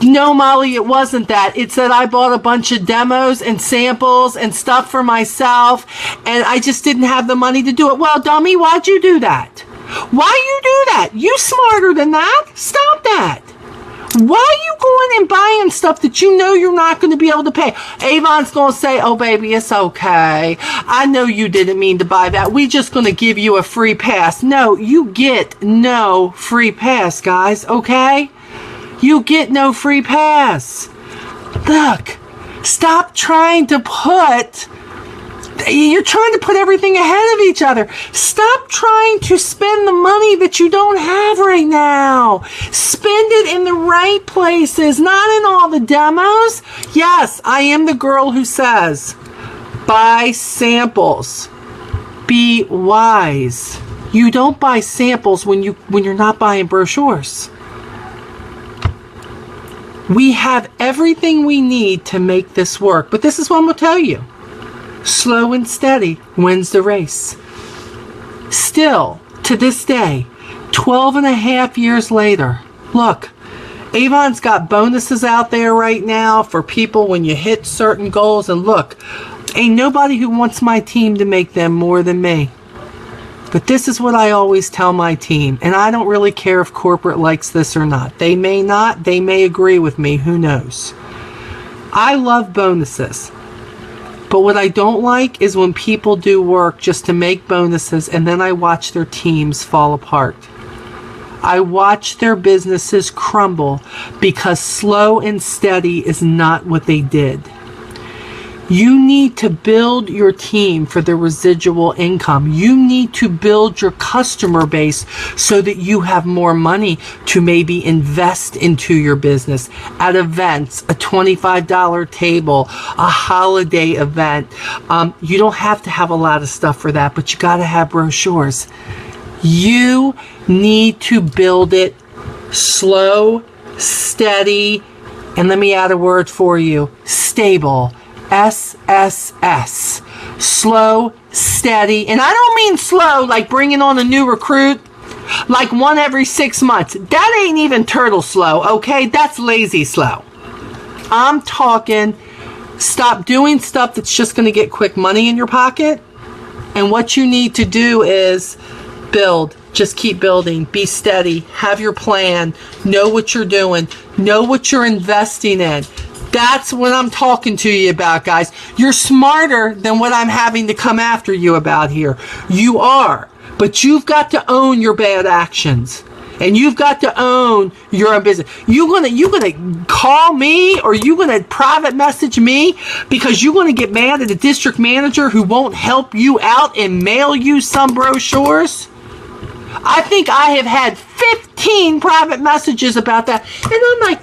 No, Molly, it wasn't that. It's that I bought a bunch of demos and samples and stuff for myself, and I just didn't have the money to do it. Well, dummy, why'd you do that? Why you do that? You smarter than that? Stop that. Why are you going and buying stuff that you know you're not going to be able to pay? Avon's going to say, oh, baby, it's okay. I know you didn't mean to buy that. We just going to give you a free pass. No, you get no free pass, guys, okay? You get no free pass. Look, stop trying to put... You're trying to put everything ahead of each other. Stop trying to spend the money that you don't have right now. Spend it in the right places, not in all the demos. Yes, I am the girl who says, buy samples. Be wise. You don't buy samples when you're not buying brochures. We have everything we need to make this work, but this is what I'm going to tell you. Slow and steady wins the race. Still, to this day, 12 and a half years later, look, Avon's got bonuses out there right now for people when you hit certain goals. And look, ain't nobody who wants my team to make them more than me. But this is what I always tell my team, and I don't really care if corporate likes this or not. They may not, they may agree with me, who knows. I love bonuses. But what I don't like is when people do work just to make bonuses and then I watch their teams fall apart. I watch their businesses crumble because slow and steady is not what they did. You need to build your team for the residual income. You need to build your customer base so that you have more money to maybe invest into your business at events, a $25 table, a holiday event. You don't have to have a lot of stuff for that, but you got to have brochures. You need to build it slow, steady, and let me add a word for you, stable. SSS. Slow, steady. And I don't mean slow like bringing on a new recruit like one every 6 months. That ain't even turtle slow, okay? That's lazy slow. I'm talking stop doing stuff that's just going to get quick money in your pocket. And what you need to do is build. Just keep building. Be steady. Have your plan. Know what you're doing. Know what you're investing in. That's what I'm talking to you about, guys. You're smarter than what I'm having to come after you about here. You are. But you've got to own your bad actions. And you've got to own your own business. You gonna call me or you gonna private message me because you're gonna get mad at a district manager who won't help you out and mail you some brochures? I think I have had 15 private messages about that. And I'm like,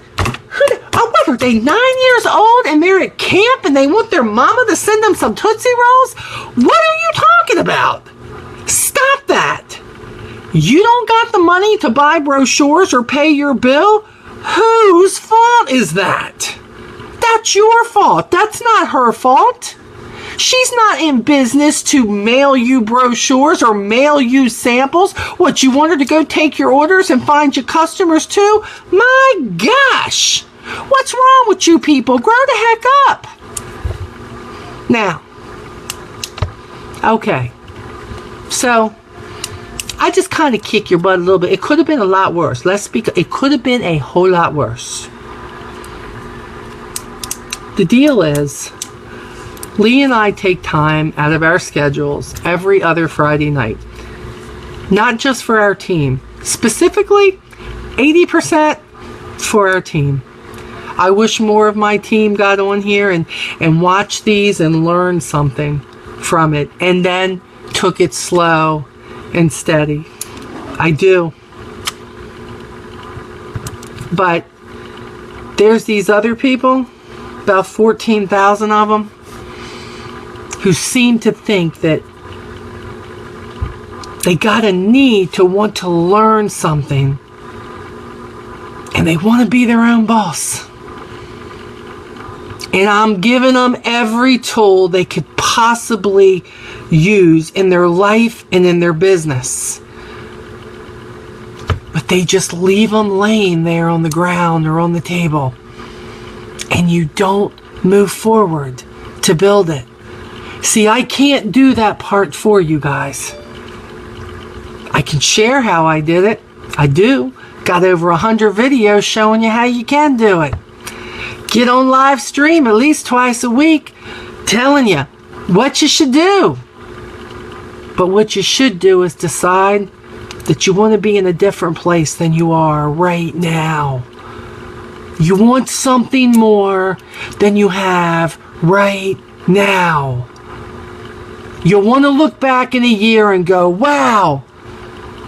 what are they, 9 years old and they're at camp and they want their mama to send them some Tootsie Rolls? What are you talking about? Stop that. You don't got the money to buy brochures or pay your bill? Whose fault is that? That's your fault. That's not her fault. She's not in business to mail you brochures or mail you samples. What, you want her to go take your orders and find your customers too? My gosh! What's wrong with you people? Grow the heck up! Now, okay, so I just kind of kick your butt a little bit. It could have been a lot worse. It could have been a whole lot worse. The deal is, Lee and I take time out of our schedules every other Friday night. Not just for our team. Specifically, 80% for our team. I wish more of my team got on here and watched these and learned something from it. And then took it slow and steady. I do. But there's these other people, about 14,000 of them, who seem to think that they got a need to want to learn something and they want to be their own boss. And I'm giving them every tool they could possibly use in their life and in their business. But they just leave them laying there on the ground or on the table. And you don't move forward to build it. See, I can't do that part for you guys. I can share how I did it. I do. Got over 100 videos showing you how you can do it. Get on live stream at least twice a week, telling you what you should do. But what you should do is decide that you want to be in a different place than you are right now. You want something more than you have right now. You want to look back in a year and go, wow,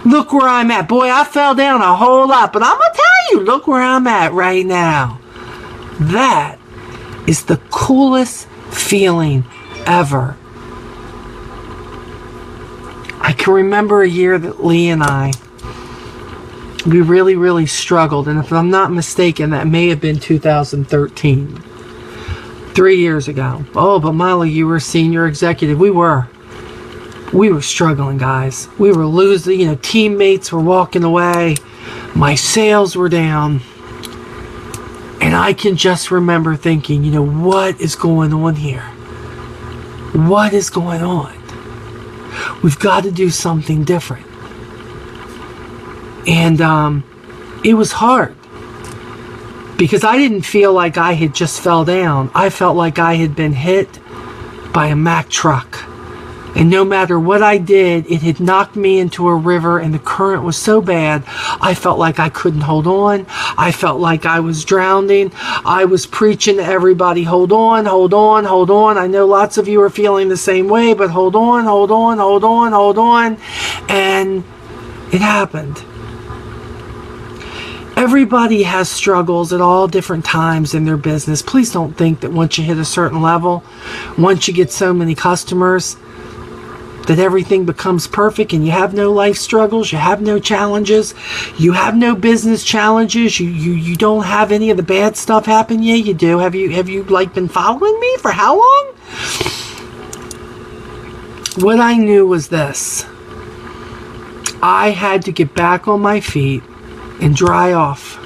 look where I'm at. Boy, I fell down a whole lot, but I'm going to tell you, look where I'm at right now. That is the coolest feeling ever. I can remember a year that Lee and I, we really, really struggled. And if I'm not mistaken, that may have been 2013. 3 years ago. Oh, but Molly, you were a senior executive. We were struggling, guys. We were losing, teammates were walking away. My sales were down. And I can just remember thinking, what is going on here? What is going on? We've got to do something different. And it was hard. Because I didn't feel like I had just fell down. I felt like I had been hit by a Mack truck. And no matter what I did, it had knocked me into a river, and the current was so bad, I felt like I couldn't hold on. I felt like I was drowning. I was preaching to everybody, hold on, hold on, hold on. I know lots of you are feeling the same way, but hold on, hold on, hold on, hold on. And it happened. Everybody has struggles at all different times in their business. Please don't think that once you hit a certain level, once you get so many customers, that everything becomes perfect and you have no life struggles, you have no challenges, you have no business challenges, you don't have any of the bad stuff happen. Yeah, you do. Have you been following me for how long? What I knew was this. I had to get back on my feet and dry off.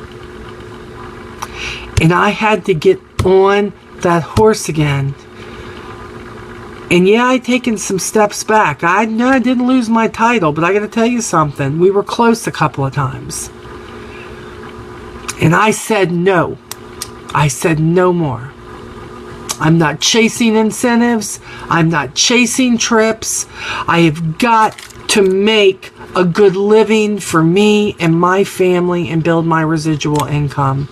And I had to get on that horse again. And yeah, I'd taken some steps back. I know I didn't lose my title, but I got to tell you something. We were close a couple of times. And I said no. I said no more. I'm not chasing incentives. I'm not chasing trips. I have got to make a good living for me and my family and build my residual income.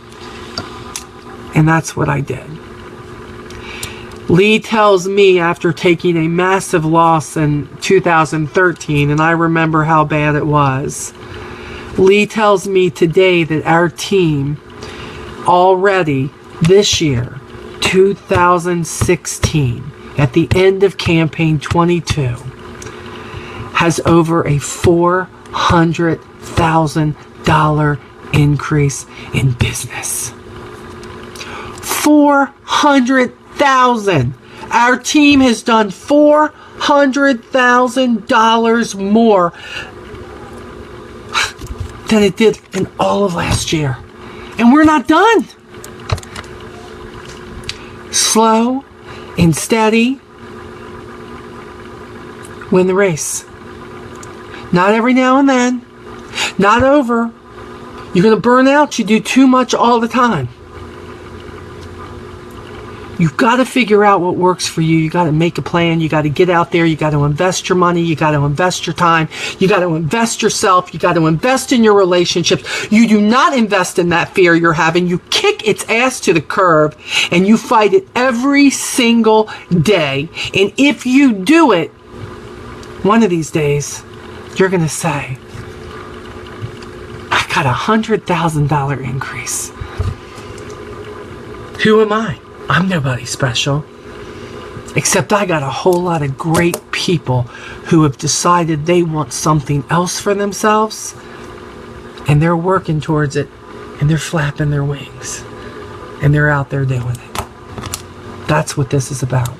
And that's what I did. Lee tells me after taking a massive loss in 2013, and I remember how bad it was. Lee tells me today that our team already this year, 2016, at the end of campaign 22, has over a $400,000 increase in business. $400,000. Our team has done $400,000 more than it did in all of last year. And we're not done. Slow and steady win the race. Not every now and then. Not over. You're going to burn out. You do too much all the time. You've got to figure out what works for you. You got to make a plan. You got to get out there. You got to invest your money. You got to invest your time. You got to invest yourself. You got to invest in your relationships. You do not invest in that fear you're having. You kick its ass to the curb and you fight it every single day. And if you do it, one of these days, you're going to say, I got $100,000 increase. Who am I? I'm nobody special. Except I got a whole lot of great people who have decided they want something else for themselves. And they're working towards it. And they're flapping their wings. And they're out there doing it. That's what this is about.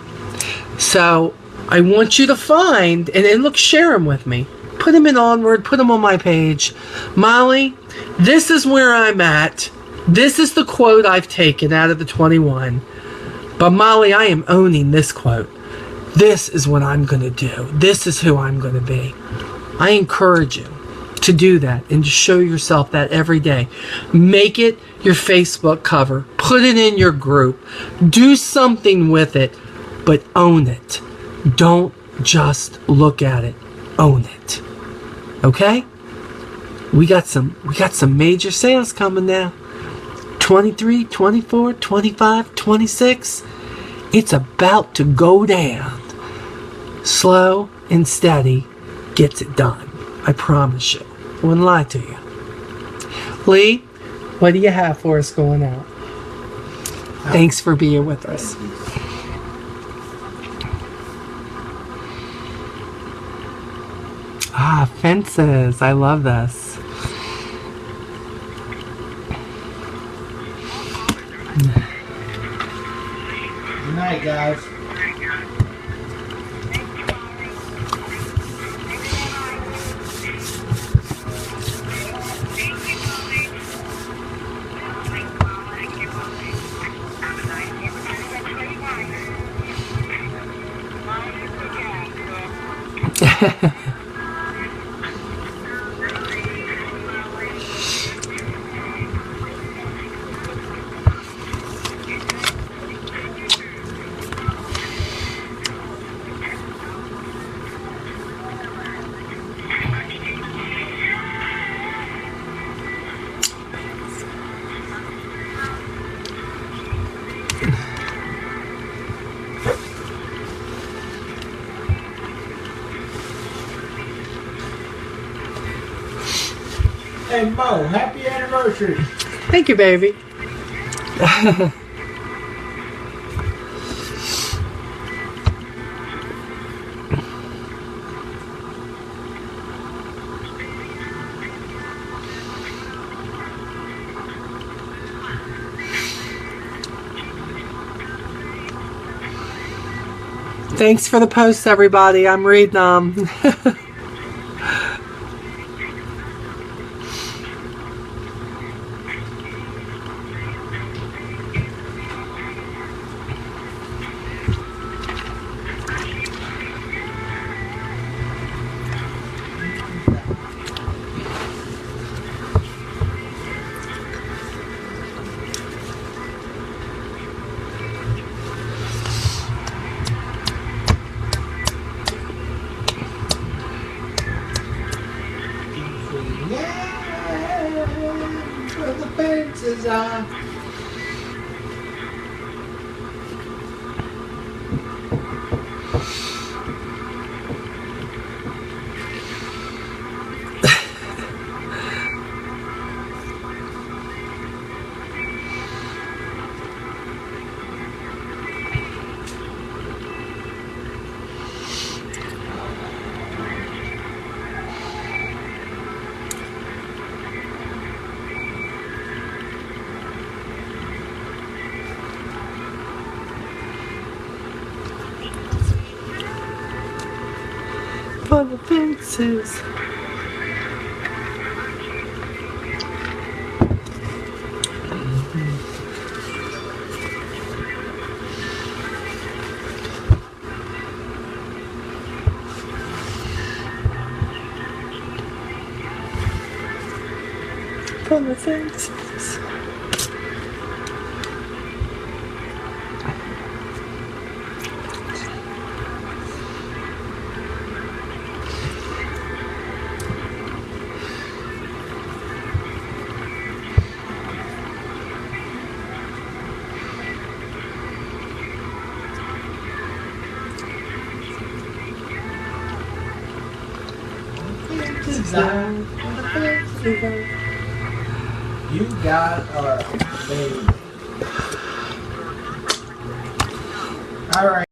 So I want you to find, and look, share them with me. Put them in Onward. Put them on my page. Molly, this is where I'm at. This is the quote I've taken out of the 21. But Molly, I am owning this quote. This is what I'm going to do. This is who I'm going to be. I encourage you to do that and to show yourself that every day. Make it your Facebook cover. Put it in your group. Do something with it, but own it. Don't just look at it. Own it. Okay? We got some major sales coming now. 23, 24, 25, 26. It's about to go down. Slow and steady gets it done. I promise you. I wouldn't lie to you. Lee, what do you have for us going out? Thanks for being with us. Ah, fences. I love this. Good night, guys. Hey Mo, happy anniversary. Thank you, baby. Thanks for the posts, everybody. I'm reading them. Where the fences are. For the fences. For the fences. You got a baby. All right.